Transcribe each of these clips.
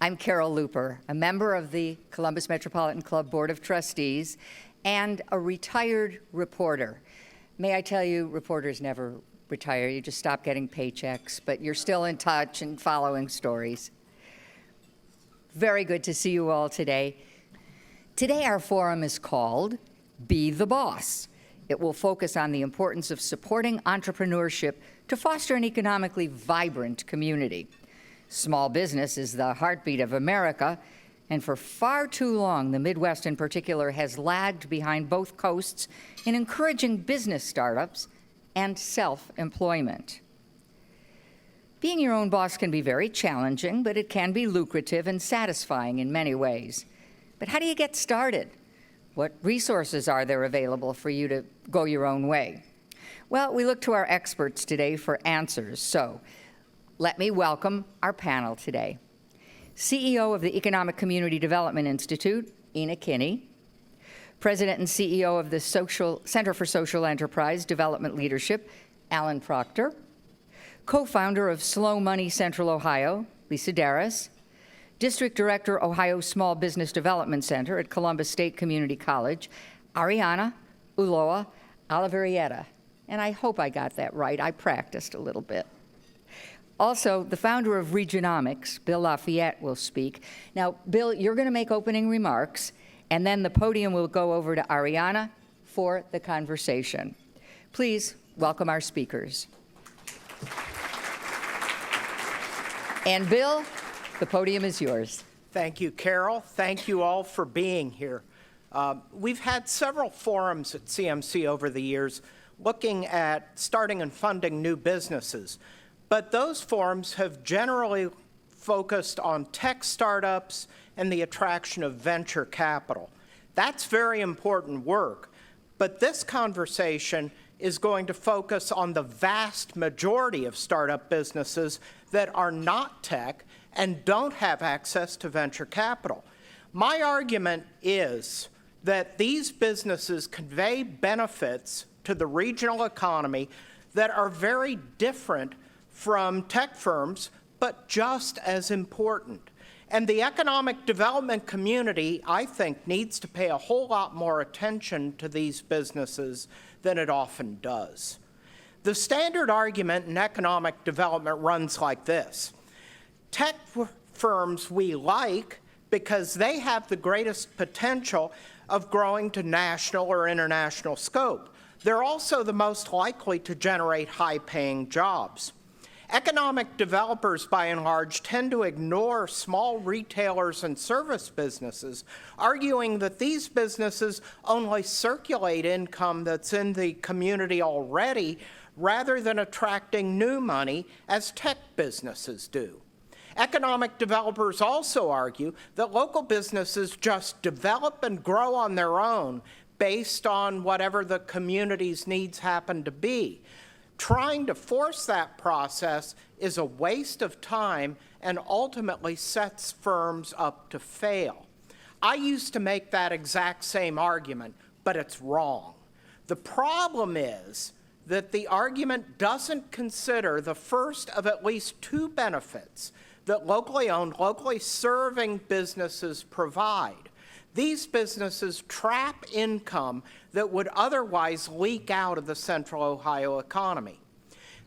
I'm Carol Looper, a member of the Columbus Metropolitan Club Board of Trustees and a retired reporter. May I tell you, reporters never retire. You just stop getting paychecks, but you're still in touch and following stories. Very good to see you all today. Today our forum is called Be the Boss. It will focus on the importance of supporting entrepreneurship to foster an economically vibrant community. Small business is the heartbeat of America, and for far too long, the Midwest in particular has lagged behind both coasts in encouraging business startups and self-employment. Being your own boss can be very challenging, but it can be lucrative and satisfying in many ways. But how do you get started? What resources are there available for you to go your own way? Well, we look to our experts today for answers, so let me welcome our panel today. CEO of the Economic Community Development Institute, Inna Kinney. President and CEO of the Center for Social Enterprise Development Leadership, Alan Proctor. Co-founder of Slow Money Central Ohio, Lisa Daris. District Director, Ohio Small Business Development Center at Columbus State Community College, Ariana Ulloa-Olavarrieta. And I hope I got that right. I practiced a little bit. Also, the founder of Regionomics, Bill LaFayette, will speak. Now, Bill, you're going to make opening remarks, and then the podium will go over to Ariana for the conversation. Please welcome our speakers. And Bill, the podium is yours. Thank you, Carol. Thank you all for being here. We've had several forums at CMC over the years looking at starting and funding new businesses. But those forums have generally focused on tech startups and the attraction of venture capital. That's very important work, but this conversation is going to focus on the vast majority of startup businesses that are not tech and don't have access to venture capital. My argument is that these businesses convey benefits to the regional economy that are very different from tech firms, but just as important. And the economic development community, I think, needs to pay a whole lot more attention to these businesses than it often does. The standard argument in economic development runs like this. Tech firms we like because they have the greatest potential of growing to national or international scope. They're also the most likely to generate high-paying jobs. Economic developers, by and large, tend to ignore small retailers and service businesses, arguing that these businesses only circulate income that's in the community already, rather than attracting new money, as tech businesses do. Economic developers also argue that local businesses just develop and grow on their own based on whatever the community's needs happen to be. Trying to force that process is a waste of time and ultimately sets firms up to fail. I used to make that exact same argument, but it's wrong. The problem is that the argument doesn't consider the first of at least two benefits that locally owned, locally serving businesses provide. These businesses trap income that would otherwise leak out of the Central Ohio economy.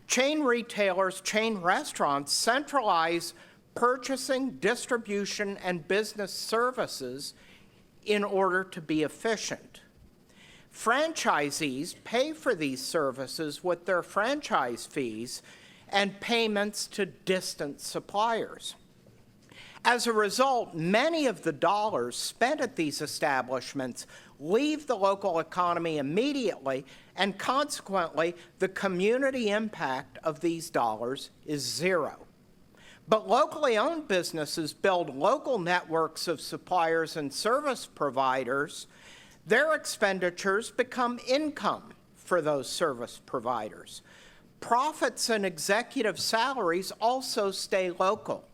Chain retailers, chain restaurants centralize purchasing, distribution, and business services in order to be efficient. Franchisees pay for these services with their franchise fees and payments to distant suppliers. As a result, many of the dollars spent at these establishments leave the local economy immediately, and consequently, the community impact of these dollars is zero. But locally owned businesses build local networks of suppliers and service providers. Their expenditures become income for those service providers. Profits and executive salaries also stay local.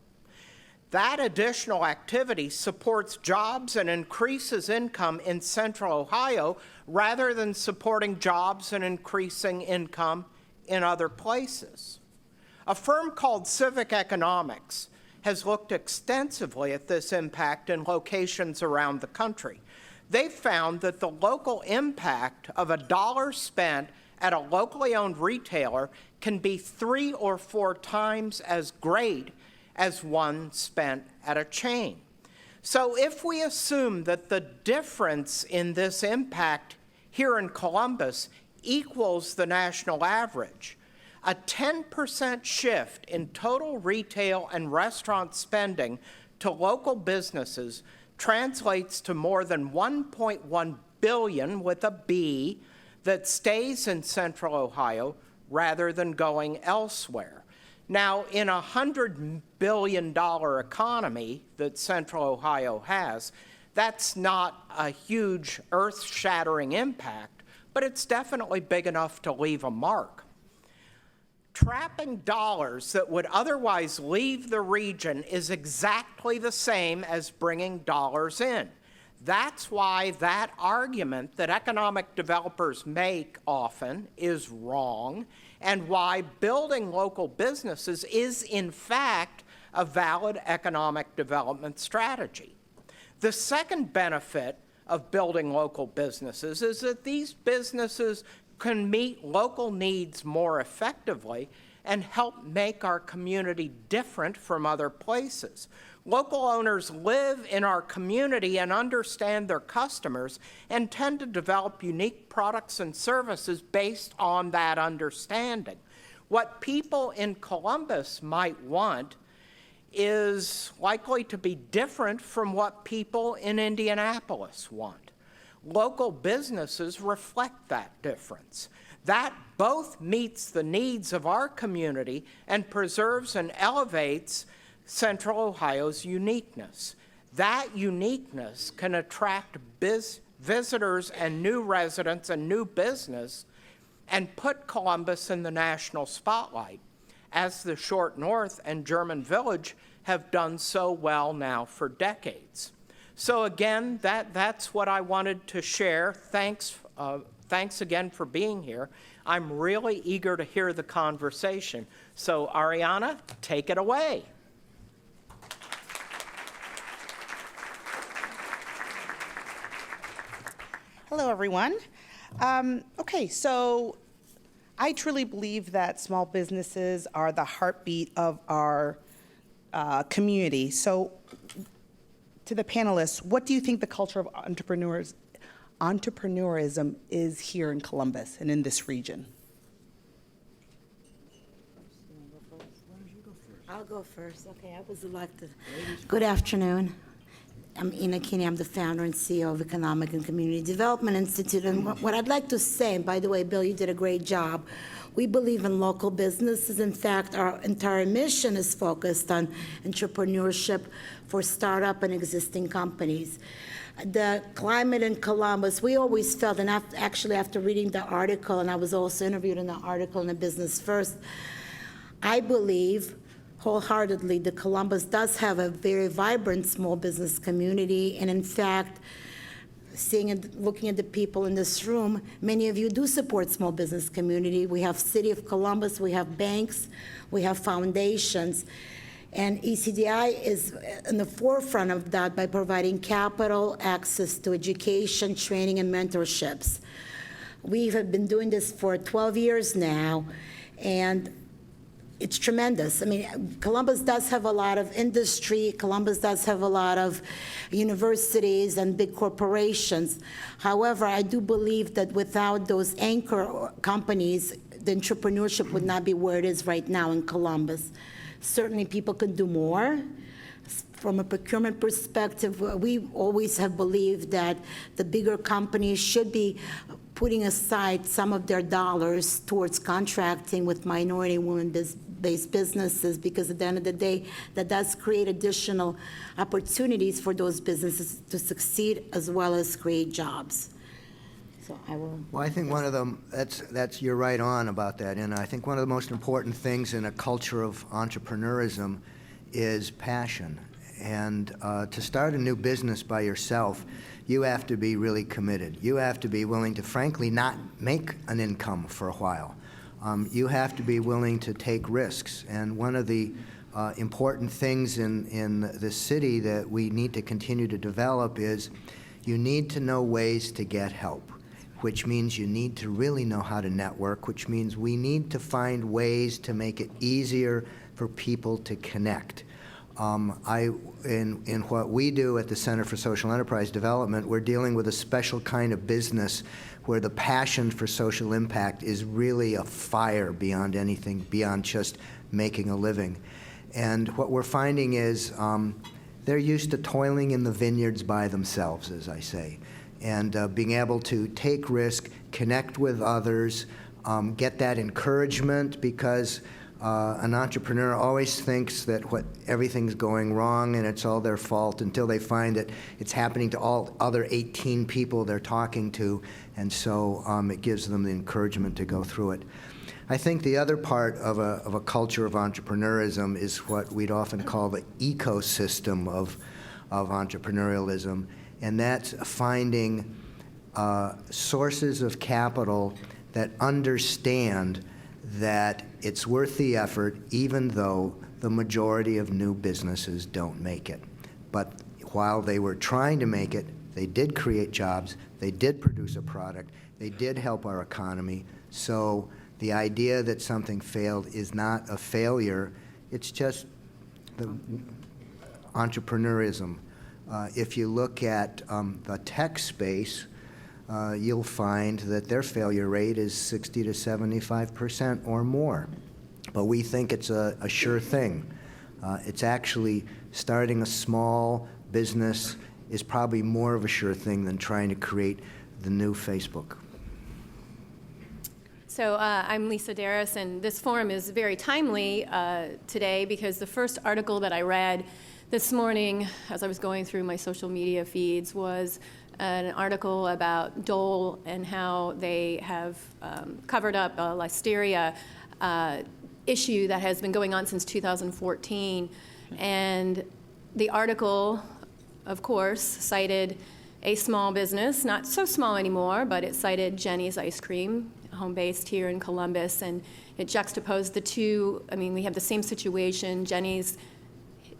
That additional activity supports jobs and increases income in Central Ohio rather than supporting jobs and increasing income in other places. A firm called Civic Economics has looked extensively at this impact in locations around the country. They've found that the local impact of a dollar spent at a locally owned retailer can be 3 or 4 times as great as one spent at a chain. So if we assume that the difference in this impact here in Columbus equals the national average, a 10% shift in total retail and restaurant spending to local businesses translates to more than $1.1 billion with a B that stays in Central Ohio rather than going elsewhere. Now, in a $100 billion economy that Central Ohio has, that's not a huge earth-shattering impact, but it's definitely big enough to leave a mark. Trapping dollars that would otherwise leave the region is exactly the same as bringing dollars in. That's why that argument that economic developers make often is wrong, and why building local businesses is, in fact, a valid economic development strategy. The second benefit of building local businesses is that these businesses can meet local needs more effectively and help make our community different from other places. Local owners live in our community and understand their customers and tend to develop unique products and services based on that understanding. What people in Columbus might want is likely to be different from what people in Indianapolis want. Local businesses reflect that difference. That both meets the needs of our community and preserves and elevates Central Ohio's uniqueness. That uniqueness can attract visitors and new residents and new business and put Columbus in the national spotlight, as the Short North and German Village have done so well now for decades. So again, that's what I wanted to share. Thanks again for being here. I'm really eager to hear the conversation. So Ariana, take it away. Hello, everyone. Okay, so I truly believe that small businesses are the heartbeat of our community. So to the panelists, what do you think the culture of entrepreneurism is here in Columbus and in this region? I'll go first. Okay, I was elected. Good afternoon. I'm Inna Kinney. I'm the founder and CEO of Economic and Community Development Institute. And what I'd like to say, and by the way, Bill, you did a great job. We believe in local businesses. In fact, our entire mission is focused on entrepreneurship for startup and existing companies. The climate in Columbus, we always felt, and actually after reading the article, and I was also interviewed in the article in the Business First, I believe wholeheartedly that Columbus does have a very vibrant small business community. And in fact, seeing and looking at the people in this room, many of you do support small business community. We have City of Columbus, we have banks, we have foundations. And ECDI is in the forefront of that by providing capital, access to education, training, and mentorships. We have been doing this for 12 years now, and it's tremendous. I mean, Columbus does have a lot of industry. Columbus does have a lot of universities and big corporations. However, I do believe that without those anchor companies, the entrepreneurship would not be where it is right now in Columbus. Certainly, people can do more. From a procurement perspective, we always have believed that the bigger companies should be putting aside some of their dollars towards contracting with minority women-based businesses, because at the end of the day, that does create additional opportunities for those businesses to succeed as well as create jobs. So I will. Well, I think one of them, you're right on about that, and I think one of the most important things in a culture of entrepreneurism is passion. And to start a new business by yourself, you have to be really committed. You have to be willing to, frankly, not make an income for a while. You have to be willing to take risks. And one of the important things in this city that we need to continue to develop is you need to know ways to get help, which means you need to really know how to network, which means we need to find ways to make it easier for people to connect. In what we do at the Center for Social Enterprise Development, we're dealing with a special kind of business where the passion for social impact is really a fire beyond anything, beyond just making a living. And what we're finding is they're used to toiling in the vineyards by themselves, as I say, and being able to take risk, connect with others, get that encouragement, because an entrepreneur always thinks that everything's going wrong and it's all their fault until they find that it's happening to all other 18 people they're talking to, and so it gives them the encouragement to go through it. I think the other part of a culture of entrepreneurism is what we'd often call the ecosystem of entrepreneurialism, and that's finding sources of capital that understand that it's worth the effort even though the majority of new businesses don't make it. But while they were trying to make it, they did create jobs, they did produce a product, they did help our economy. So the idea that something failed is not a failure, it's just the entrepreneurism. If you look at the tech space, you'll find that their failure rate is 60 to 75% or more. But we think it's a sure thing. It's actually starting a small business is probably more of a sure thing than trying to create the new Facebook. So I'm Lisa Daris, and this forum is very timely today because the first article that I read this morning as I was going through my social media feeds was an article about Dole and how they have covered up a listeria issue that has been going on since 2014. And the article, of course, cited a small business, not so small anymore, but it cited Jenny's Ice Cream, home-based here in Columbus, and it juxtaposed the two. I mean, we have the same situation. Jenny's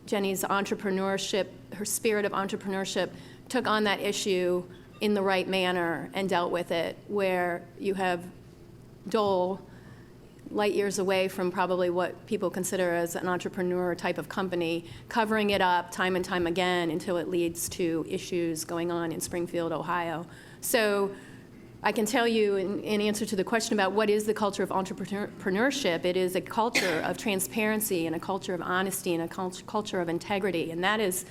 entrepreneurship, her spirit of entrepreneurship, took on that issue in the right manner and dealt with it, where you have Dole light years away from probably what people consider as an entrepreneur type of company, covering it up time and time again until it leads to issues going on in Springfield, Ohio. So I can tell you in answer to the question about what is the culture of entrepreneurship, it is a culture of transparency and a culture of honesty and a culture of integrity. And that is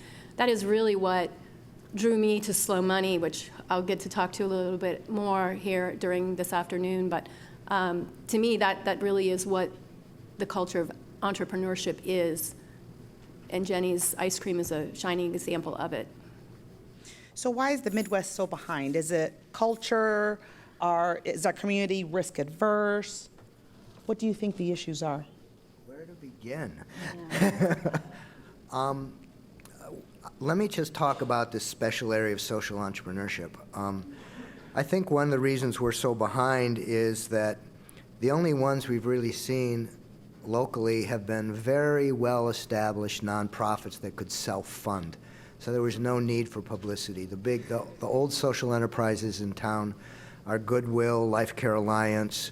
really what drew me to Slow Money, which I'll get to talk to a little bit more here during this afternoon. But to me, that really is what the culture of entrepreneurship is. And Jenny's Ice Cream is a shining example of it. So why is the Midwest so behind? Is it culture, or is our community risk adverse? What do you think the issues are? Where to begin? Let me just talk about this special area of social entrepreneurship. I think one of the reasons we're so behind is that the only ones we've really seen locally have been very well-established nonprofits that could self-fund. So there was no need for publicity. The old social enterprises in town are Goodwill, Life Care Alliance,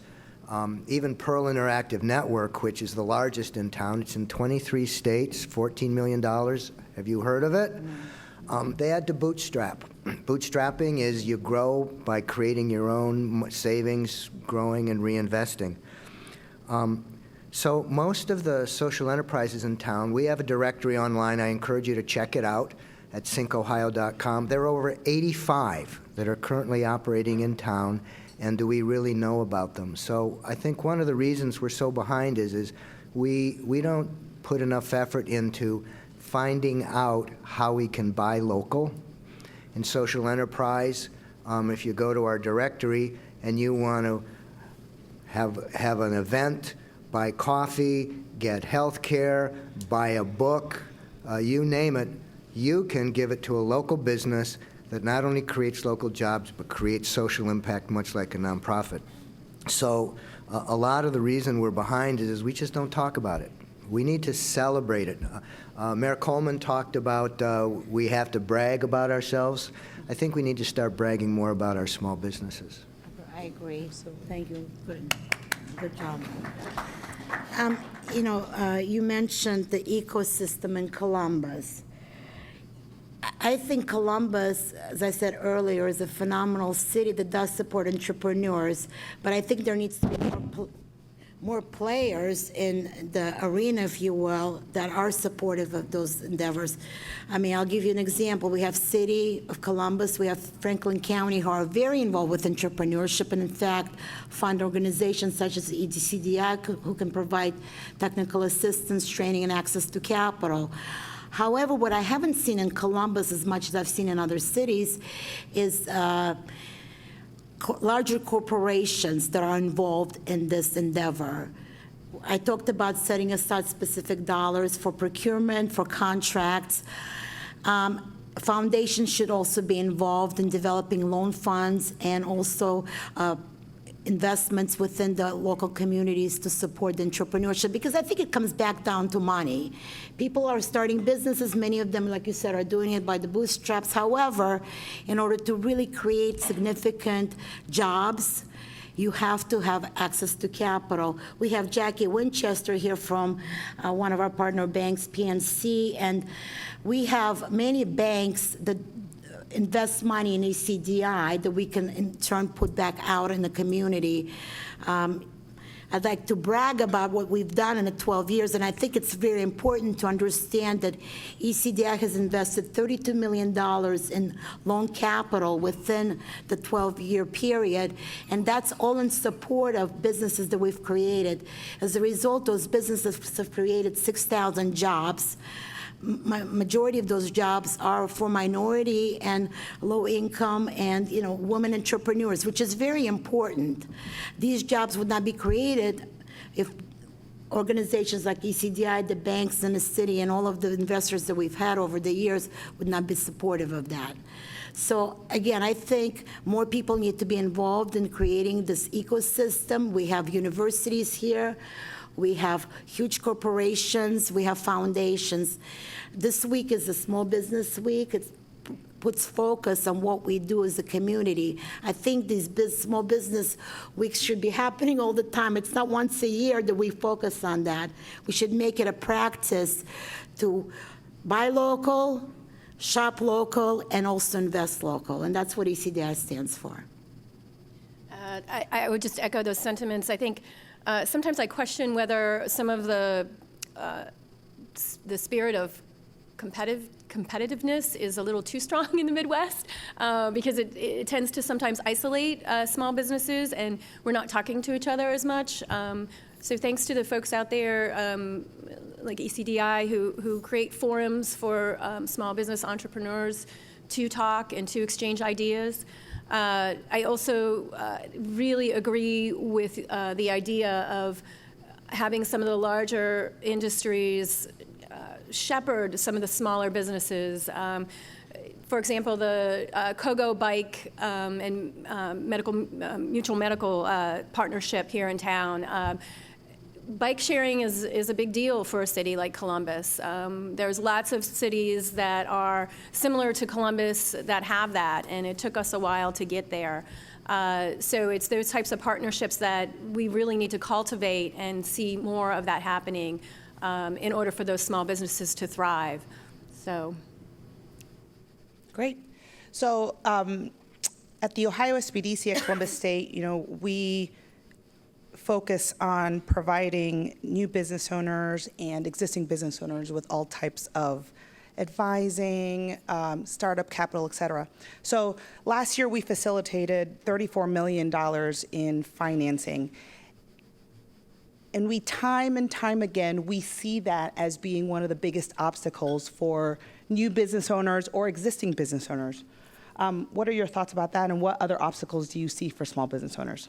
even Pearl Interactive Network, which is the largest in town. It's in 23 states, $14 million. Have you heard of it? They had to bootstrap. Bootstrapping is you grow by creating your own savings, growing and reinvesting. So most of the social enterprises in town, we have a directory online. I encourage you to check it out at cincohio.com. There are over 85 that are currently operating in town, and do we really know about them? So I think one of the reasons we're so behind is we don't put enough effort into finding out how we can buy local. In social enterprise, if you go to our directory and you want to have an event, buy coffee, get health care, buy a book, you name it, you can give it to a local business that not only creates local jobs but creates social impact, much like a nonprofit. So a lot of the reason we're behind is we just don't talk about it. We need to celebrate it. Mayor Coleman talked about we have to brag about ourselves. I think we need to start bragging more about our small businesses. I agree. So thank you. Good job. You mentioned the ecosystem in Columbus. I think Columbus, as I said earlier, is a phenomenal city that does support entrepreneurs, but I think there needs to be more players in the arena, if you will, that are supportive of those endeavors. I mean, I'll give you an example. We have City of Columbus, we have Franklin County who are very involved with entrepreneurship and in fact fund organizations such as ECDI who can provide technical assistance, training, and access to capital. However, what I haven't seen in Columbus as much as I've seen in other cities is larger corporations that are involved in this endeavor. I talked about setting aside specific dollars for procurement, for contracts. Foundations should also be involved in developing loan funds and also investments within the local communities to support the entrepreneurship, because I think it comes back down to money. People are starting businesses, many of them, like you said, are doing it by the bootstraps. However, in order to really create significant jobs, you have to have access to capital. We have Jackie Winchester here from one of our partner banks, PNC, and we have many banks that invest money in ECDI that we can in turn put back out in the community. I'd like to brag about what we've done in the 12 years, and I think it's very important to understand that ECDI has invested $32 million in loan capital within the 12-year period, and that's all in support of businesses that we've created. As a result, those businesses have created 6,000 jobs. Majority of those jobs are for minority and low income and women entrepreneurs, which is very important. These jobs would not be created if organizations like ECDI, the banks in the city, and all of the investors that we've had over the years would not be supportive of that. So again, I think more people need to be involved in creating this ecosystem. We have universities here. We have huge corporations, we have foundations. This week is a small business week. It puts focus on what we do as a community. I think these small business weeks should be happening all the time. It's not once a year that we focus on that. We should make it a practice to buy local, shop local, and also invest local, and that's what ECDI stands for. I would just echo those sentiments. I think sometimes I question whether some of the spirit of competitiveness is a little too strong in the Midwest because it tends to sometimes isolate small businesses, and we're not talking to each other as much. So thanks to the folks out there like ECDI who create forums for small business entrepreneurs to talk and to exchange ideas. I also really agree with the idea of having some of the larger industries shepherd some of the smaller businesses. For example, the Kogo Bike and Mutual Medical partnership here in town. Bike sharing is a big deal for a city like Columbus. There's lots of cities that are similar to Columbus that have that, and it took us a while to get there. So it's those types of partnerships that we really need to cultivate and see more of that happening in order for those small businesses to thrive. So. Great. So at the Ohio SBDC at Columbus State, we focus on providing new business owners and existing business owners with all types of advising, startup capital, et cetera. So last year we facilitated $34 million in financing. And we time and time again, we see that as being one of the biggest obstacles for new business owners or existing business owners. What are your thoughts about that, and what other obstacles do you see for small business owners?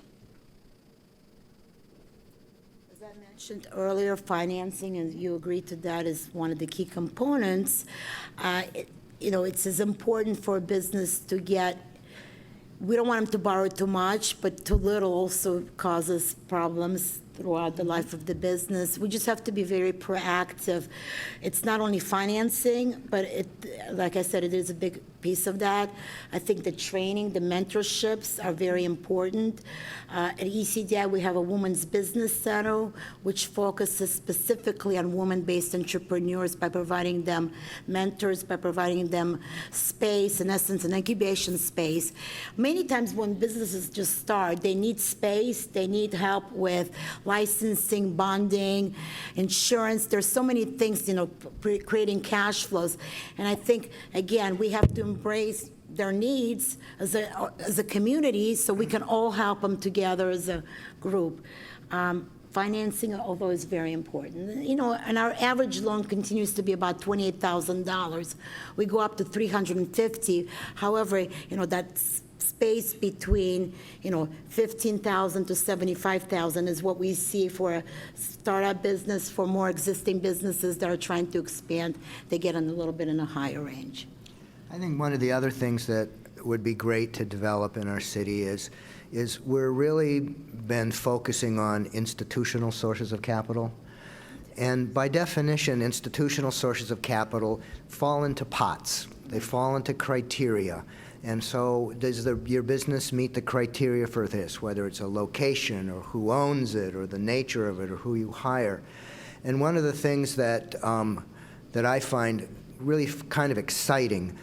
As I mentioned earlier, financing, and you agreed to that, is one of the key components. It's as important for a business to get, we don't want them to borrow too much, but too little also causes problems. throughout the life of the business. We just have to be very proactive. It's not only financing, but like I said, it is a big piece of that. I think the training, the mentorships are very important. At ECDI, we have a Women's Business Center, which focuses specifically on women-based entrepreneurs by providing them mentors, by providing them space, in essence, an incubation space. Many times when businesses just start, they need space, they need help with licensing, bonding, insurance. There's so many things, creating cash flows. And I think, again, we have to embrace their needs as a community so we can all help them together as a group. Financing, although, is very important. And our average loan continues to be about $28,000. We go up to $350,000. However, that space between, $15,000 to $75,000 is what we see for a startup business. For more existing businesses that are trying to expand, they get in a little bit in a higher range. I think one of the other things that would be great to develop in our city is we're really been focusing on institutional sources of capital. And by definition, institutional sources of capital fall into pots. They fall into criteria. And so does your business meet the criteria for this, whether it's a location or who owns it or the nature of it or who you hire? And one of the things that I find really kind of exciting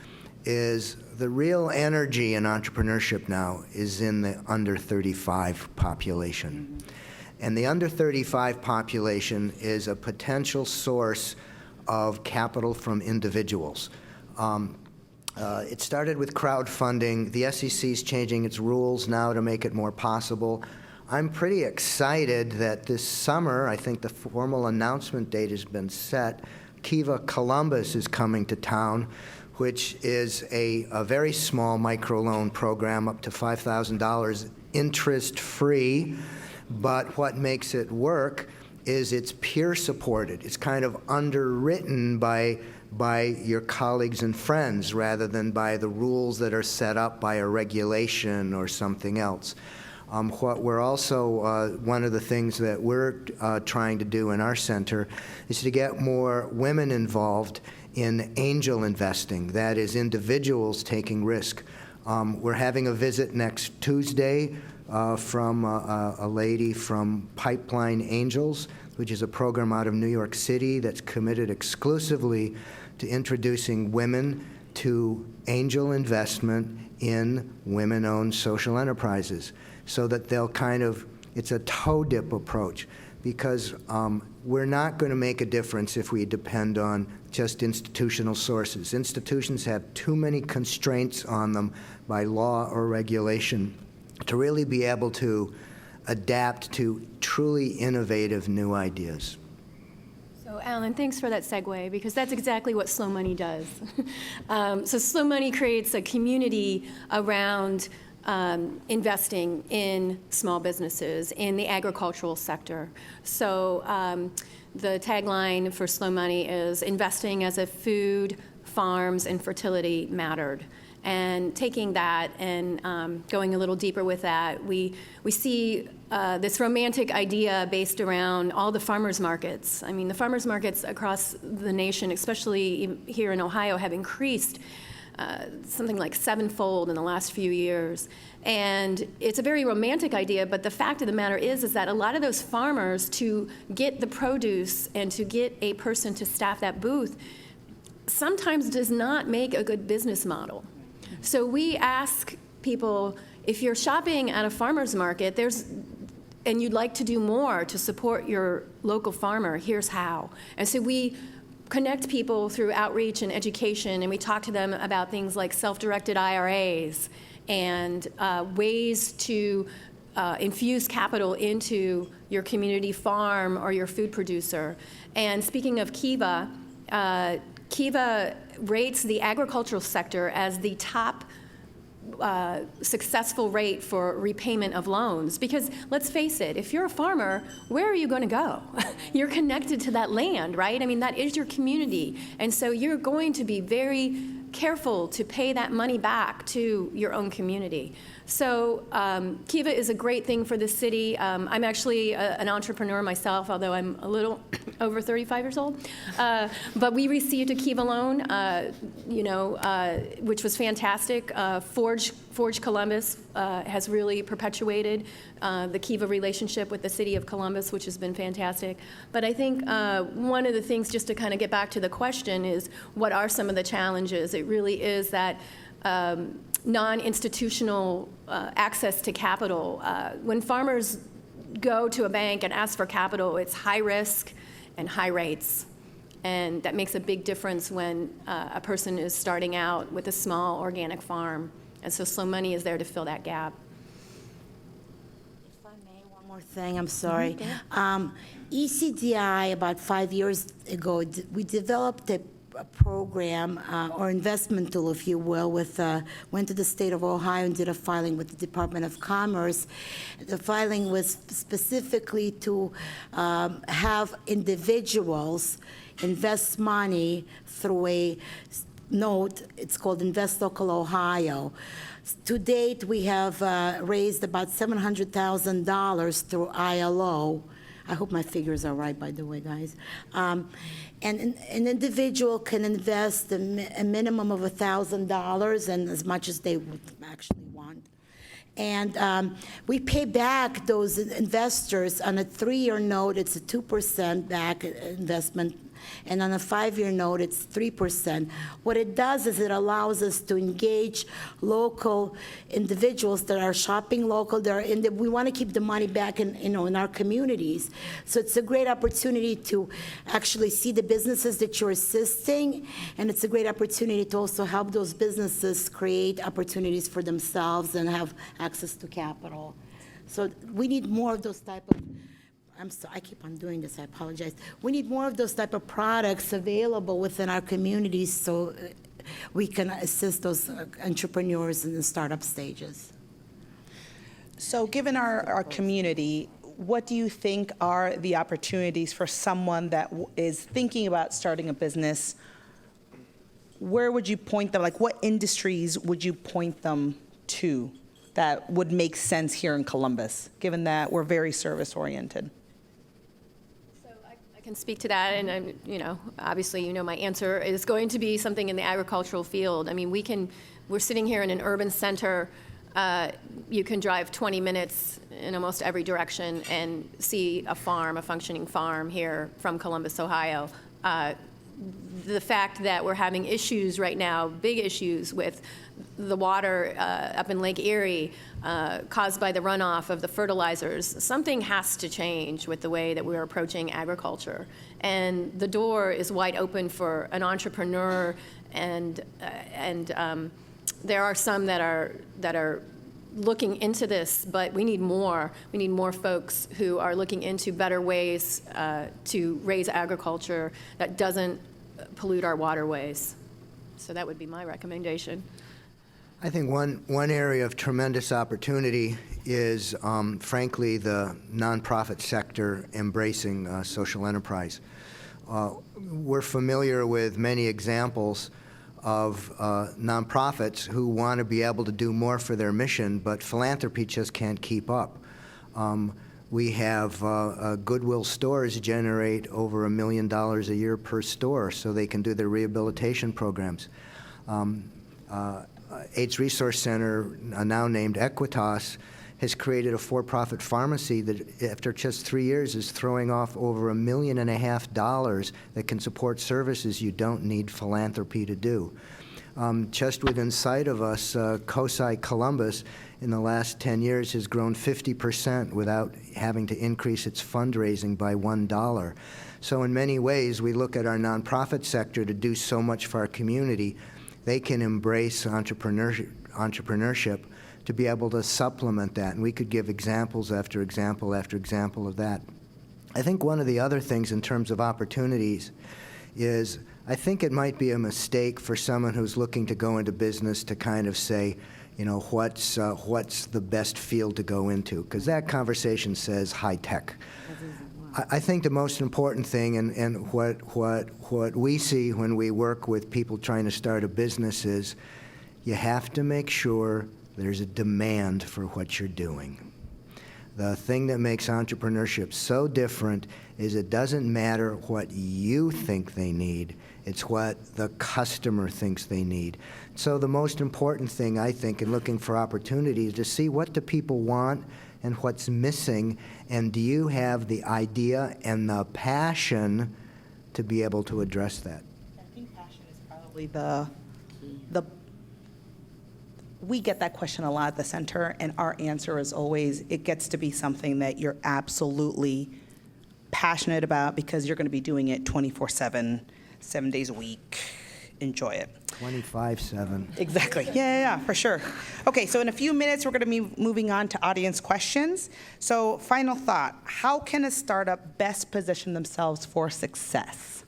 is the real energy in entrepreneurship now is in the under 35 population. And the under 35 population is a potential source of capital from individuals. It started with crowdfunding. The SEC is changing its rules now to make it more possible. I'm pretty excited that this summer, I think the formal announcement date has been set, Kiva Columbus is coming to town, which is a very small microloan program up to $5,000, interest-free. But what makes it work is it's peer-supported. It's kind of underwritten by your colleagues and friends rather than by the rules that are set up by a regulation or something else. What we're also, one of the things that we're trying to do in our center is to get more women involved in angel investing, that is, individuals taking risk. We're having a visit next Tuesday from a lady from Pipeline Angels, which is a program out of New York City that's committed exclusively to introducing women to angel investment in women-owned social enterprises, so that they'll it's a toe dip approach, because we're not going to make a difference if we depend on just institutional sources. Institutions have too many constraints on them by law or regulation to really be able to adapt to truly innovative new ideas. So, Alan, thanks for that segue, because that's exactly what Slow Money does. So Slow Money creates a community around investing in small businesses in the agricultural sector. So the tagline for Slow Money is investing as if food, farms, and fertility mattered. And taking that and going a little deeper with that, we see this romantic idea based around all the farmers markets. I mean, the farmers markets across the nation, especially here in Ohio, have increased something like 7-fold in the last few years. And it's a very romantic idea, but the fact of the matter is that a lot of those farmers, to get the produce and to get a person to staff that booth, sometimes does not make a good business model. So we ask people, if you're shopping at a farmer's market, and you'd like to do more to support your local farmer, here's how. And so we connect people through outreach and education, and we talk to them about things like self-directed IRAs and ways to infuse capital into your community farm or your food producer. And speaking of Kiva, Kiva rates the agricultural sector as the top successful rate for repayment of loans. Because let's face it, if you're a farmer, where are you going to go? You're connected to that land, right? I mean, that is your community. And so you're going to be very careful to pay that money back to your own community. So Kiva is a great thing for the city. I'm actually an entrepreneur myself, although I'm a little over 35 years old. But we received a Kiva loan, which was fantastic. Forge Columbus has really perpetuated the Kiva relationship with the city of Columbus, which has been fantastic. But I think one of the things, just to kind of get back to the question, is what are some of the challenges? It really is that non-institutional access to capital. When farmers go to a bank and ask for capital, it's high risk and high rates. And that makes a big difference when a person is starting out with a small organic farm. And so money is there to fill that gap. If I may, one more thing, I'm sorry. ECDI, about 5 years ago, we developed a program or investment tool, if you will, went to the state of Ohio and did a filing with the Department of Commerce. The filing was specifically to have individuals invest money through a note. It's called Invest Local Ohio. To date, we have raised about $700,000 through ILO. I hope my figures are right, by the way, guys. And an individual can invest a minimum of $1,000 and as much as they would actually want. And we pay back those investors on a 3-year note. It's a 2% back investment. And on a 5-year note, it's 3%. What it does is it allows us to engage local individuals that are shopping local. We want to keep the money back in our communities. So it's a great opportunity to actually see the businesses that you're assisting, and it's a great opportunity to also help those businesses create opportunities for themselves and have access to capital. So we need more of those type of I keep on doing this, I apologize. We need more of those type of products available within our communities so we can assist those entrepreneurs in the startup stages. So given our community, what do you think are the opportunities for someone that is thinking about starting a business? Where would you point them? Like, what industries would you point them to that would make sense here in Columbus, given that we're very service-oriented? I can speak to that, and obviously, my answer is going to be something in the agricultural field. I mean, we're sitting here in an urban center. You can drive 20 minutes in almost every direction and see a functioning farm here from Columbus, Ohio. The fact that we're having issues right now, big issues with the water up in Lake Erie caused by the runoff of the fertilizers, something has to change with the way that we're approaching agriculture. And the door is wide open for an entrepreneur, and there are some that are looking into this, but we need more. We need more folks who are looking into better ways to raise agriculture that doesn't pollute our waterways. So that would be my recommendation. I think one area of tremendous opportunity is, frankly, the nonprofit sector embracing social enterprise. We're familiar with many examples of nonprofits who want to be able to do more for their mission, but philanthropy just can't keep up. We have Goodwill stores generate over $1 million a year per store so they can do their rehabilitation programs. AIDS Resource Center, now named Equitas, has created a for-profit pharmacy that, after just 3 years, is throwing off over $1.5 million that can support services you don't need philanthropy to do. Just within sight of us, COSI Columbus, in the last 10 years, has grown 50% without having to increase its fundraising by $1. So in many ways, we look at our nonprofit sector to do so much for our community. They can embrace entrepreneurship to be able to supplement that. And we could give examples after example after example of that. I think one of the other things in terms of opportunities is I think it might be a mistake for someone who's looking to go into business to kind of say, what's the best field to go into? Because that conversation says high tech. I think the most important thing, and what we see when we work with people trying to start a business is you have to make sure there's a demand for what you're doing. The thing that makes entrepreneurship so different is it doesn't matter what you think they need, it's what the customer thinks they need. So the most important thing, I think, in looking for opportunities is to see what do people want and what's missing, and do you have the idea and the passion to be able to address that? I think passion is probably we get that question a lot at the center, and our answer is always, it gets to be something that you're absolutely passionate about because you're going to be doing it 24/7, 7 days a week. Enjoy it. 25/7. Exactly. Yeah, for sure. Okay, so in a few minutes, we're going to be moving on to audience questions. So final thought, how can a startup best position themselves for success?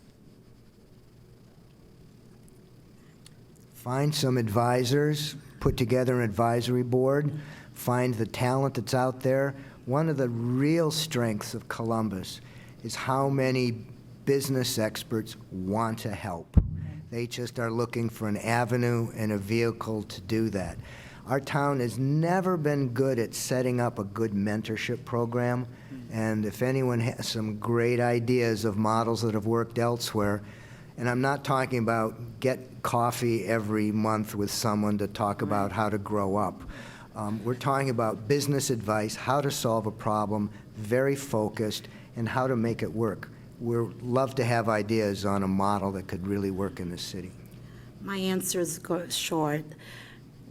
Find some advisors, put together an advisory board, find the talent that's out there. One of the real strengths of Columbus is how many business experts want to help. They just are looking for an avenue and a vehicle to do that. Our town has never been good at setting up a good mentorship program, and if anyone has some great ideas of models that have worked elsewhere, and I'm not talking about get coffee every month with someone to talk about how to grow up. We're talking about business advice, how to solve a problem, very focused, and how to make it work. We'd love to have ideas on a model that could really work in this city. My answer is short.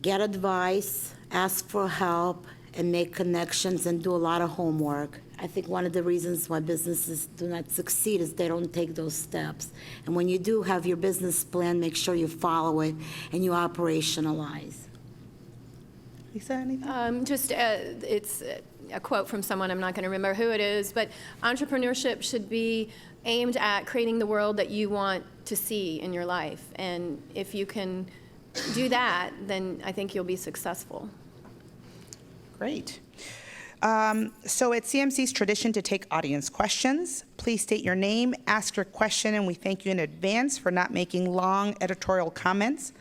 Get advice, ask for help, and make connections and do a lot of homework. I think one of the reasons why businesses do not succeed is they don't take those steps. And when you do have your business plan, make sure you follow it and you operationalize. Lisa, anything? It's a quote from someone, I'm not going to remember who it is, but entrepreneurship should be aimed at creating the world that you want to see in your life. And if you can do that, then I think you'll be successful. Great. So it's CMC's tradition to take audience questions. Please state your name, ask your question, and we thank you in advance for not making long editorial comments.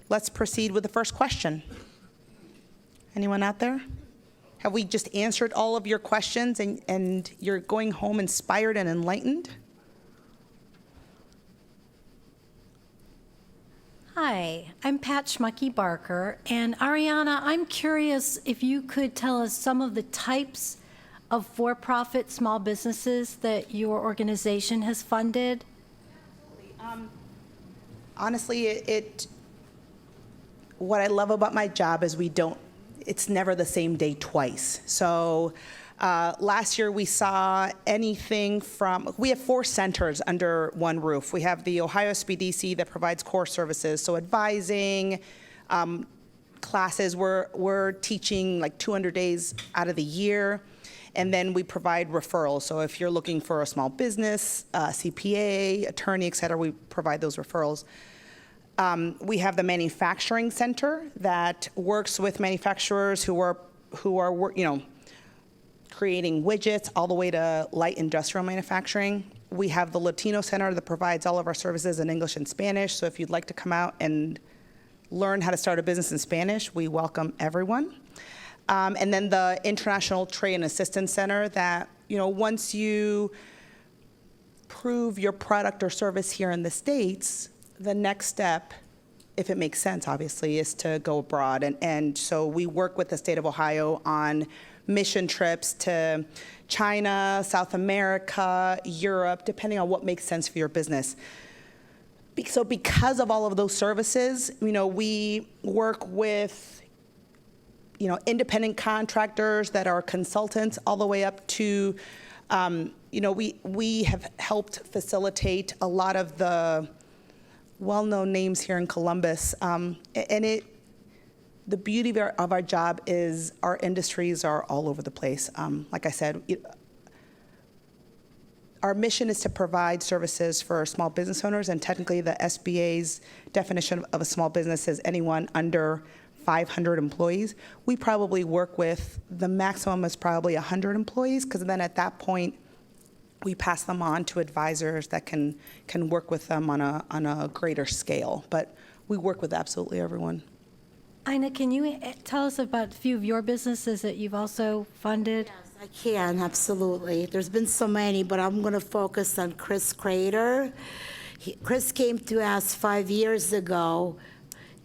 Let's proceed with the first question. Anyone out there? Have we just answered all of your questions and you're going home inspired and enlightened? Hi, I'm Pat Schmucky-Barker, and Ariana, I'm curious if you could tell us some of the types of for-profit small businesses that your organization has funded. Honestly, what I love about my job is it's never the same day twice. So last year we saw anything we have 4 centers under one roof. We have the Ohio SBDC that provides core services, so advising, classes. We're teaching like 200 days out of the year. And then we provide referrals. So if you're looking for a small business, CPA, attorney, et cetera, we provide those referrals. We have the manufacturing center that works with manufacturers who are creating widgets all the way to light industrial manufacturing. We have the Latino Center that provides all of our services in English and Spanish. So if you'd like to come out and learn how to start a business in Spanish, we welcome everyone. And then the International Trade and Assistance Center that, once you prove your product or service here in the States, the next step, if it makes sense, obviously, is to go abroad. And so we work with the state of Ohio on mission trips to China, South America, Europe, depending on what makes sense for your business. So because of all of those services, we work with independent contractors that are consultants all the way up to, we have helped facilitate a lot of the well-known names here in Columbus. The beauty of our job is our industries are all over the place. Like I said, our mission is to provide services for small business owners, and technically the SBA's definition of a small business is anyone under 500 employees. We probably work with, the maximum is probably 100 employees, because then at that point, we pass them on to advisors that can work with them on a greater scale. But we work with absolutely everyone. Inna, can you tell us about a few of your businesses that you've also funded? Yes, I can, absolutely. There's been so many, but I'm going to focus on Chris Crater. Chris came to us 5 years ago,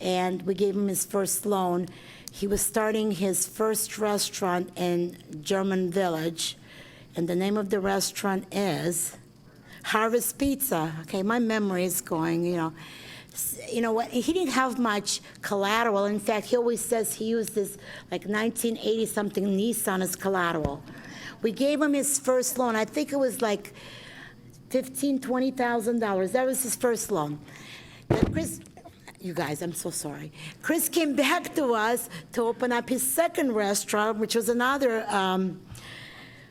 and we gave him his first loan. He was starting his first restaurant in German Village, and the name of the restaurant is Harvest Pizza. Okay, my memory is going, You know what, he didn't have much collateral. In fact, he always says he used this like 1980-something Nissan as collateral. We gave him his first loan. I think it was like $15,000, $20,000. That was his first loan. Then Chris, you guys, I'm so sorry. Chris came back to us to open up his second restaurant, which was another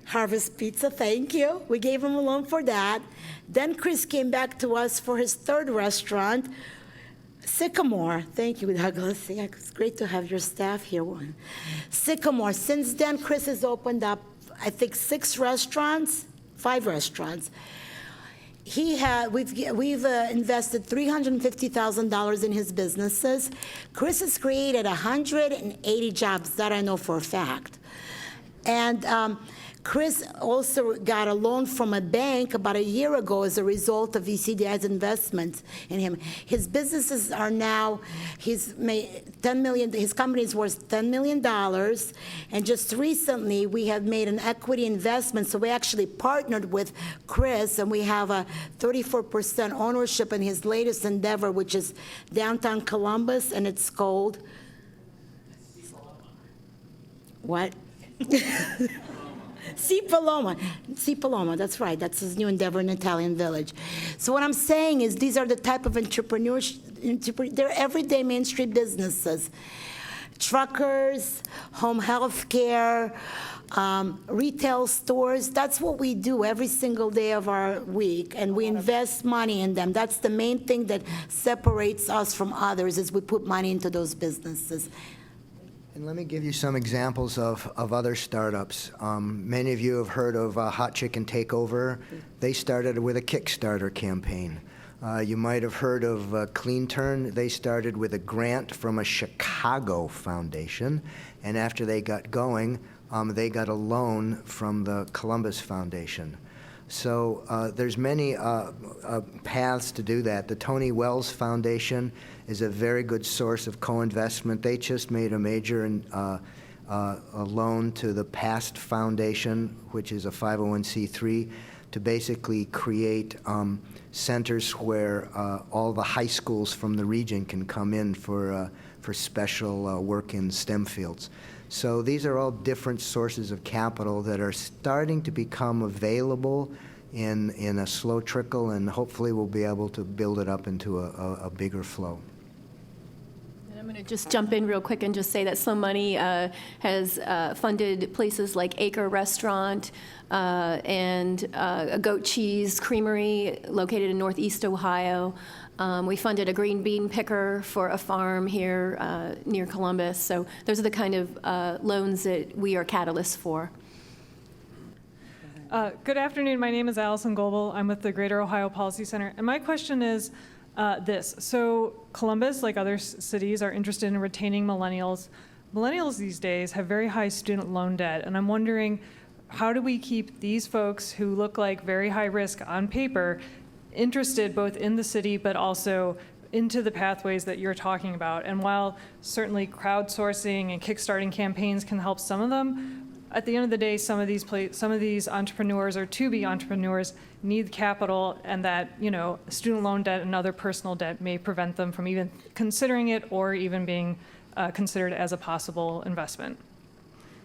Harvest Pizza, thank you. We gave him a loan for that. Then Chris came back to us for his third restaurant, Sycamore. Thank you, Douglas. Yeah, it's great to have your staff here. Sycamore. Since then, Chris has opened up, I think, 5 restaurants. We've invested $350,000 in his businesses. Chris has created 180 jobs, that I know for a fact. And Chris also got a loan from a bank about a year ago as a result of ECDI's investments in him. His businesses are now, he's made $10 million, his company is worth $10 million, and just recently we have made an equity investment, so we actually partnered with Chris, and we have a 34% ownership in his latest endeavor, which is downtown Columbus, and it's called, what? Paloma, that's right. That's his new endeavor in Italian Village. So what I'm saying is these are the type of entrepreneurs, they're everyday Main Street businesses. Truckers, home health care, retail stores. That's what we do every single day of our week, and we invest money in them. That's the main thing that separates us from others, is we put money into those businesses. And let me give you some examples of other startups. Many of you have heard of Hot Chicken Takeover. They started with a Kickstarter campaign. You might have heard of Clean Turn. They started with a grant from a Chicago foundation, and after they got going, they got a loan from the Columbus Foundation. So there's many paths to do that. The Tony Wells Foundation is a very good source of co-investment. They just made a major a loan to the PAST Foundation, which is a 501c3, to basically create centers where all the high schools from the region can come in for special work in STEM fields. So these are all different sources of capital that are starting to become available in a slow trickle, and hopefully we'll be able to build it up into a bigger flow. I'm going to just jump in real quick and just say that Slow Money has funded places like Acre Restaurant and a goat cheese creamery located in Northeast Ohio. We funded a green bean picker for a farm here near Columbus. So those are the kind of loans that we are catalysts for. Good afternoon. My name is Allison Goebel. I'm with the Greater Ohio Policy Center. And my question is this. So Columbus, like other cities, are interested in retaining millennials. Millennials these days have very high student loan debt. And I'm wondering, how do we keep these folks who look like very high risk on paper interested both in the city but also into the pathways that you're talking about? And while certainly crowdsourcing and kickstarting campaigns can help some of them, at the end of the day, some of these entrepreneurs or to-be entrepreneurs need capital, and that, student loan debt and other personal debt may prevent them from even considering it or even being considered as a possible investment.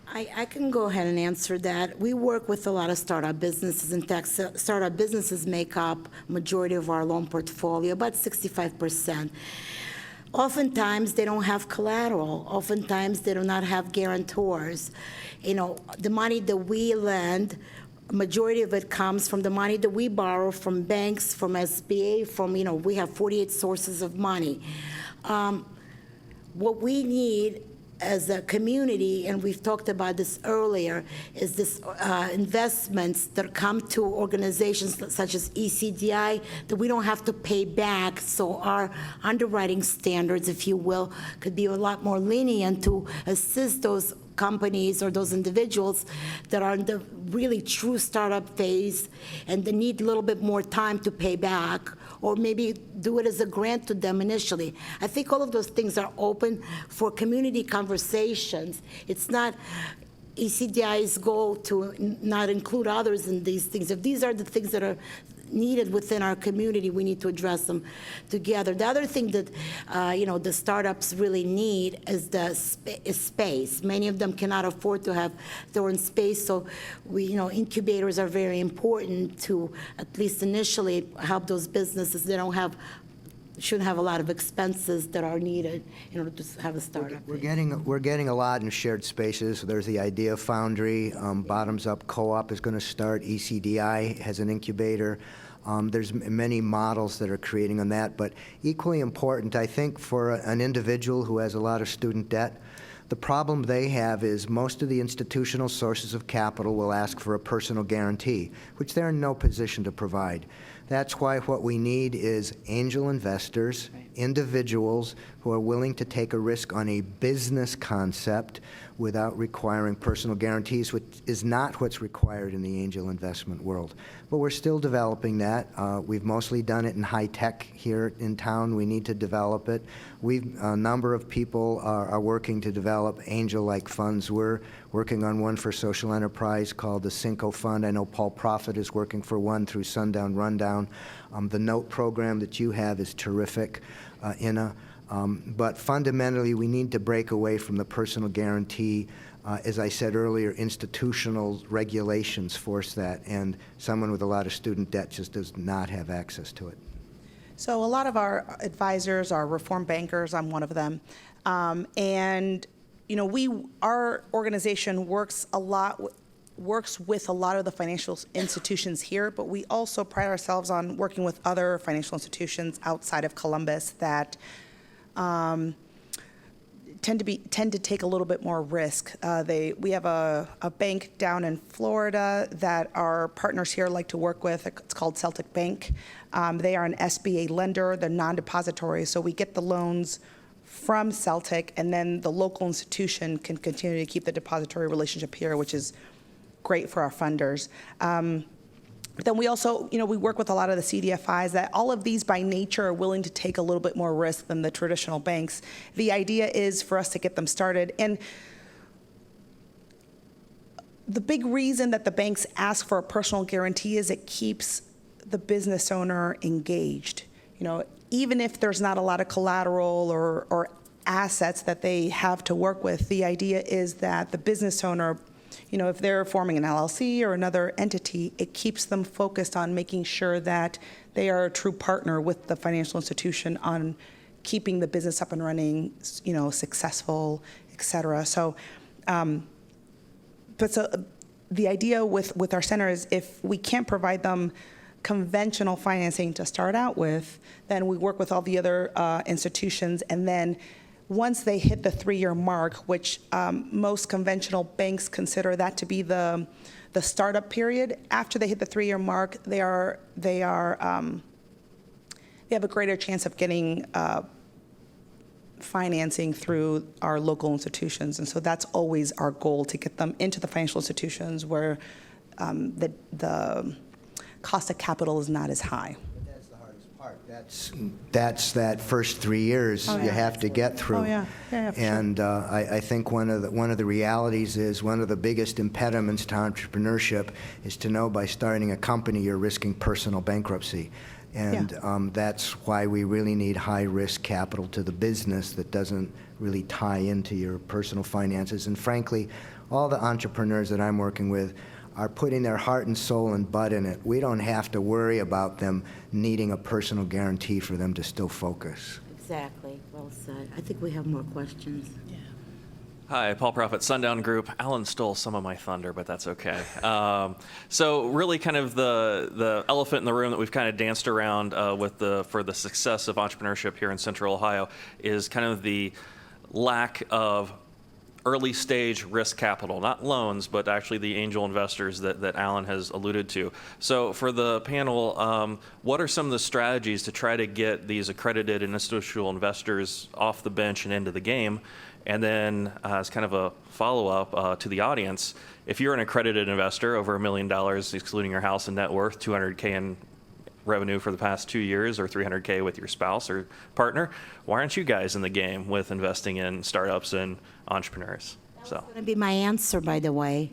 I can go ahead and answer that. We work with a lot of startup businesses. In fact, startup businesses make up majority of our loan portfolio, about 65%. Oftentimes, they don't have collateral. Oftentimes, they do not have guarantors. The money that we lend, majority of it comes from the money that we borrow from banks, from SBA, we have 48 sources of money. What we need as a community, and we've talked about this earlier, is this investments that come to organizations such as ECDI that we don't have to pay back. So our underwriting standards, if you will, could be a lot more lenient to assist those companies or those individuals that are in the really true startup phase and they need a little bit more time to pay back, or maybe do it as a grant to them initially. I think all of those things are open for community conversations. It's not ECDI's goal to not include others in these things. If these are the things that are needed within our community, we need to address them together. The other thing that the startups really need is the space. Many of them cannot afford to have their own space, so incubators are very important to at least initially help those businesses. They shouldn't have a lot of expenses that are needed in order to have a startup. We're getting a lot in shared spaces. There's the Idea Foundry, Bottoms Up Co-op is going to start. ECDI has an incubator. There's many models that are creating on that, but equally important, I think, for an individual who has a lot of student debt, the problem they have is most of the institutional sources of capital will ask for a personal guarantee, which they're in no position to provide. That's why what we need is angel investors, individuals who are willing to take a risk on a business concept without requiring personal guarantees, which is not what's required in the angel investment world. But we're still developing that. We've mostly done it in high tech here in town. We need to develop it. A number of people are working to develop angel-like funds. We're working on one for social enterprise called the CINCO Fund. I know Paul Profit is working for one through Sundown Rundown. The note program that you have is terrific, Inna. But fundamentally, we need to break away from the personal guarantee. As I said earlier, institutional regulations force that, and someone with a lot of student debt just does not have access to it. So a lot of our advisors are reform bankers. I'm one of them. And our organization works with a lot of the financial institutions here, but we also pride ourselves on working with other financial institutions outside of Columbus that tend to take a little bit more risk. We have a bank down in Florida that our partners here like to work with. It's called Celtic Bank. They are an SBA lender. They're non-depository, so we get the loans from Celtic, and then the local institution can continue to keep the depository relationship here, which is great for our funders. But then we also, we work with a lot of the CDFIs that all of these by nature are willing to take a little bit more risk than the traditional banks. The idea is for us to get them started. And the big reason that the banks ask for a personal guarantee is it keeps the business owner engaged. Even if there's not a lot of collateral or assets that they have to work with, the idea is that the business owner, if they're forming an LLC or another entity, it keeps them focused on making sure that they are a true partner with the financial institution on keeping the business up and running, successful, et cetera. So, the idea with our center is if we can't provide them conventional financing to start out with, then we work with all the other institutions, and then once they hit the 3-year mark, which most conventional banks consider that to be the startup period, after they hit the 3-year mark, they have a greater chance of getting financing through our local institutions. And so that's always our goal, to get them into the financial institutions where the cost of capital is not as high. That's the hardest part. That's that first 3 years you have to get through. Oh, yeah. Yeah, for and I think one of the realities is one of the biggest impediments to entrepreneurship is to know by starting a company you're risking personal bankruptcy. And that's why we really need high-risk capital to the business that doesn't really tie into your personal finances. And frankly, all the entrepreneurs that I'm working with are putting their heart and soul and butt in it. We don't have to worry about them needing a personal guarantee for them to still focus. Exactly. Well said. I think we have more questions. Yeah. Hi, Paul Profit, Sundown Group. Alan stole some of my thunder, but that's okay. So really kind of the elephant in the room that we've kind of danced around for the success of entrepreneurship here in Central Ohio is kind of the lack of early stage risk capital, not loans, but actually the angel investors that Alan has alluded to. So for the panel, what are some of the strategies to try to get these accredited and institutional investors off the bench and into the game? And then as kind of a follow-up to the audience, if you're an accredited investor over $1 million, excluding your house and net worth, $200K in revenue for the past 2 years, or $300K with your spouse or partner, why aren't you guys in the game with investing in startups and entrepreneurs? So That's going to be my answer, by the way.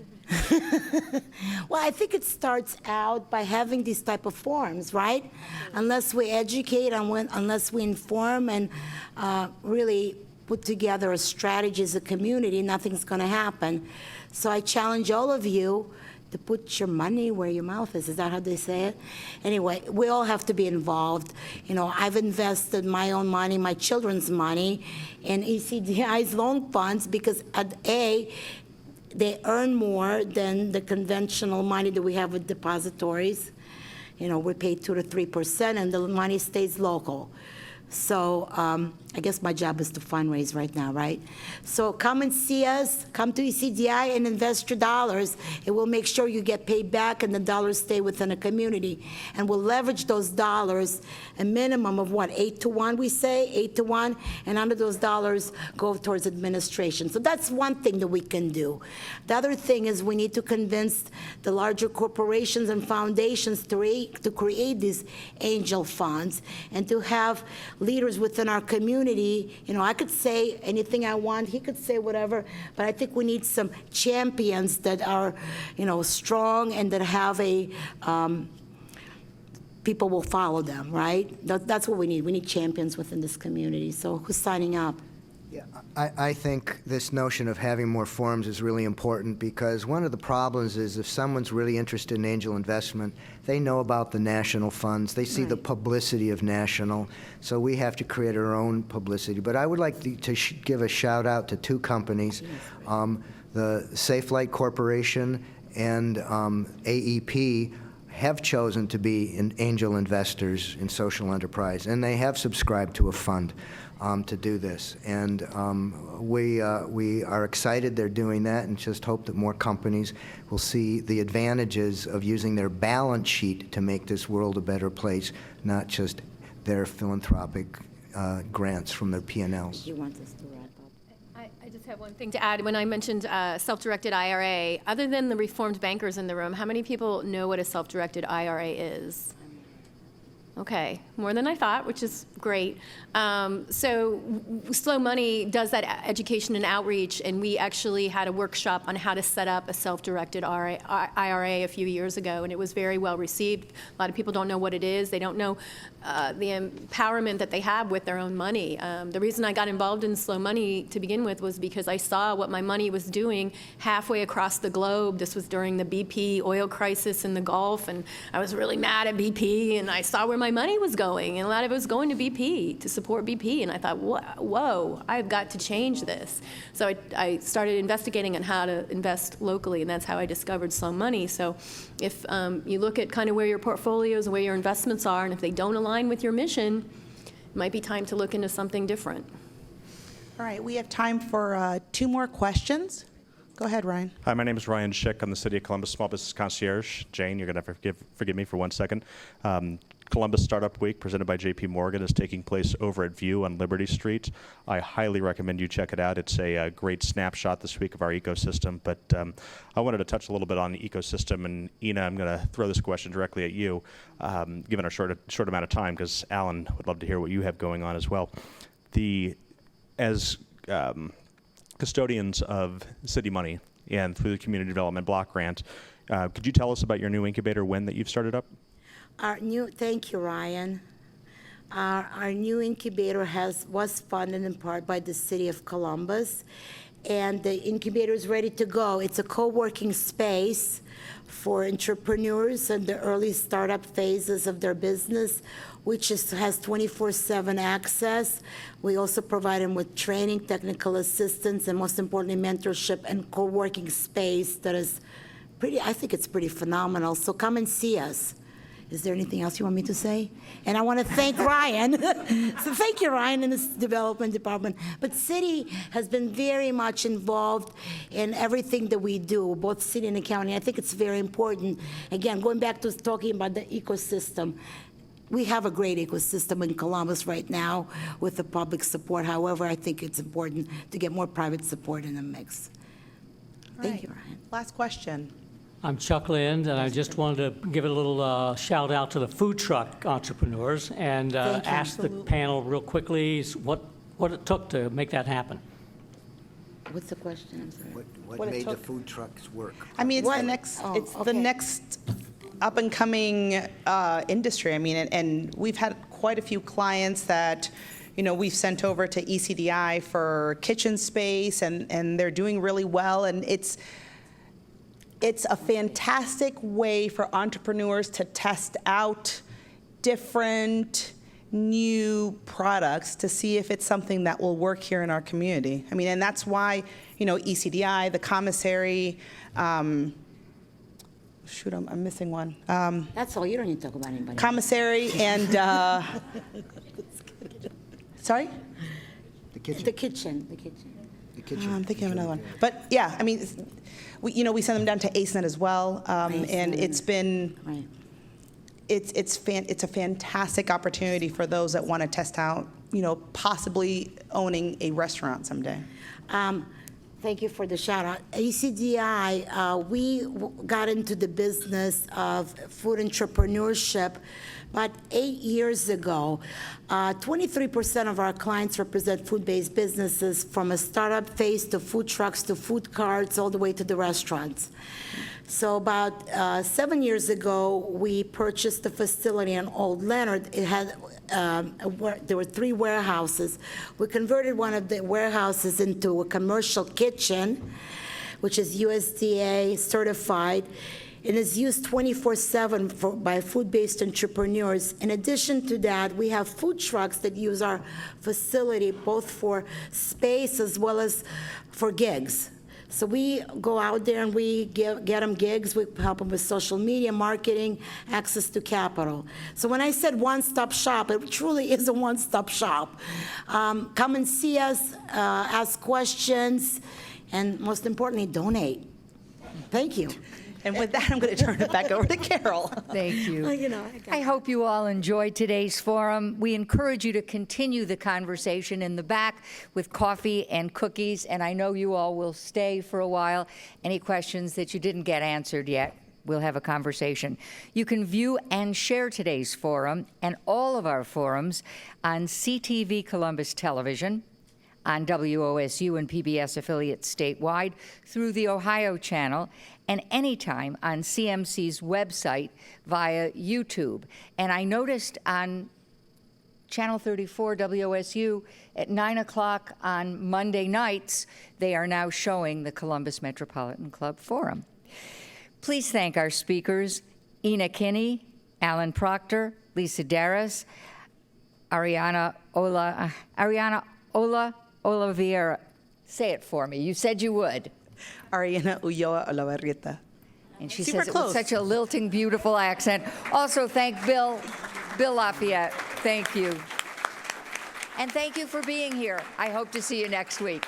Well, I think it starts out by having these type of forums, right? Unless we educate, unless we inform and really put together a strategy as a community, nothing's going to happen. So I challenge all of you to put your money where your mouth is. Is that how they say it? Anyway, we all have to be involved. You know, I've invested my own money, my children's money, in ECDI's loan funds because they earn more than the conventional money that we have with depositories. You know, we pay 2 to 3%, and the money stays local. So I guess my job is to fundraise right now, right? So come and see us, come to ECDI and invest your dollars. It will make sure you get paid back and the dollars stay within a community. And we'll leverage those dollars, a minimum of what, 8 to 1, we say, 8 to 1, and under those dollars go towards administration. So that's one thing that we can do. The other thing is we need to convince the larger corporations and foundations to create these angel funds and to have leaders within our community. You know, I could say anything I want, he could say whatever, but I think we need some champions that are, you know, strong and that have people will follow them, right? That's what we need. We need champions within this community. So who's signing up? Yeah, I think this notion of having more forums is really important because one of the problems is if someone's really interested in angel investment, they know about the national funds, they see the publicity of national, so we have to create our own publicity. But I would like to give a shout out to 2 companies, the Safe Light Corporation and AEP have chosen to be angel investors in social enterprise, and they have subscribed to a fund to do this. And we are excited they're doing that and just hope that more companies will see the advantages of using their balance sheet to make this world a better place, not just their philanthropic grants from their P&Ls. You want us to wrap up? I just have one thing to add. When I mentioned self-directed IRA, other than the reformed bankers in the room, how many people know what a self-directed IRA is? Okay, more than I thought, which is great. So Slow Money does that education and outreach, and we actually had a workshop on how to set up a self-directed IRA a few years ago, and it was very well received. A lot of people don't know what it is. They don't know the empowerment that they have with their own money. The reason I got involved in Slow Money to begin with was because I saw what my money was doing halfway across the globe. This was during the BP oil crisis in the Gulf, and I was really mad at BP, and I saw where my money was going, and a lot of it was going to BP, to support BP, and I thought, whoa, I've got to change this. So I started investigating on how to invest locally, and that's how I discovered Slow Money. So if you look at kind of where your portfolios and where your investments are, and if they don't align with your mission, it might be time to look into something different. All right, we have time for 2 more questions. Go ahead, Ryan. Hi, my name is Ryan Schick. I'm the City of Columbus Small Business Concierge. Jane, you're going to forgive me for 1 second. Columbus Startup Week, presented by J.P. Morgan, is taking place over at View on Liberty Street. I highly recommend you check it out. It's a great snapshot this week of our ecosystem. But I wanted to touch a little bit on the ecosystem. And Inna, I'm going to throw this question directly at you, given our short amount of time, because Alan would love to hear what you have going on as well. As custodians of city money and through the Community Development Block Grant, could you tell us about your new incubator, when that you've started up? Thank you, Ryan. Our new incubator was funded in part by the City of Columbus, and the incubator is ready to go. It's a co-working space for entrepreneurs in the early startup phases of their business, which has 24/7 access. We also provide them with training, technical assistance, and most importantly, mentorship and co-working space that is I think it's pretty phenomenal. So come and see us. Is there anything else you want me to say? And I want to thank Ryan. So thank you, Ryan, in this development department. But city has been very much involved in everything that we do, both city and the county. I think it's very important. Again, going back to talking about the ecosystem, we have a great ecosystem in Columbus right now with the public support. However, I think it's important to get more private support in the mix. Thank you, Ryan. Last question. I'm Chuck Lind, and I just wanted to give a little shout out to the food truck entrepreneurs and Thank you. ask the panel real quickly what it took to make that happen. What's the question? I'm sorry. What What it made the took. food trucks work? I mean, it's What? the next, Oh, it's the okay. next up and coming industry. I mean, and we've had quite a few clients that, you know, we've sent over to ECDI for kitchen space, and they're doing really well. And it's a fantastic way for entrepreneurs to test out different new products to see if it's something that will work here in our community. I mean, and that's why, you know, ECDI, the commissary, shoot, I'm missing one. That's all. You don't need to talk about anybody. Commissary and, sorry? The kitchen. The kitchen, the kitchen. The kitchen. I'm thinking of another one. But yeah, I mean, we send them down to ACENET as well. And it's been, Right. it's a fantastic opportunity for those that want to test out, you know, possibly owning a restaurant someday. Thank you for the shout out. ECDI, we got into the business of food entrepreneurship about 8 years ago. 23% of our clients represent food-based businesses, from a startup phase to food trucks to food carts, all the way to the restaurants. So about 7 years ago, we purchased a facility in Old Leonard. It had there were 3 warehouses. We converted one of the warehouses into a commercial kitchen, which is USDA certified, and is used 24/7 by food-based entrepreneurs. In addition to that, we have food trucks that use our facility both for space as well as for gigs. So we go out there and we get them gigs. We help them with social media, marketing, access to capital. So when I said one-stop shop, it truly is a one-stop shop. Come and see us, ask questions, and most importantly, donate. Thank you. And with that, I'm going to turn it back over to Carol. Thank you. You know, I hope you all enjoyed today's forum. We encourage you to continue the conversation in the back with coffee and cookies, and I know you all will stay for a while. Any questions that you didn't get answered yet, we'll have a conversation. You can view and share today's forum and all of our forums on CTV Columbus Television, on WOSU and PBS affiliates statewide, through the Ohio channel, and anytime on CMC's website via YouTube. And I noticed on Channel 34 WOSU at 9 o'clock on Monday nights, they are now showing the Columbus Metropolitan Club Forum. Please thank our speakers, Inna Kinney, Alan Proctor, Lisa Daris, Ariana Ulloa-Olavarrieta. Say it for me. You said you would. Ariana Ulloa-Olavarrieta. And she Super says it with close. such a lilting, beautiful accent. Also, thank Bill LaFayette. Thank you. And thank you for being here. I hope to see you next week.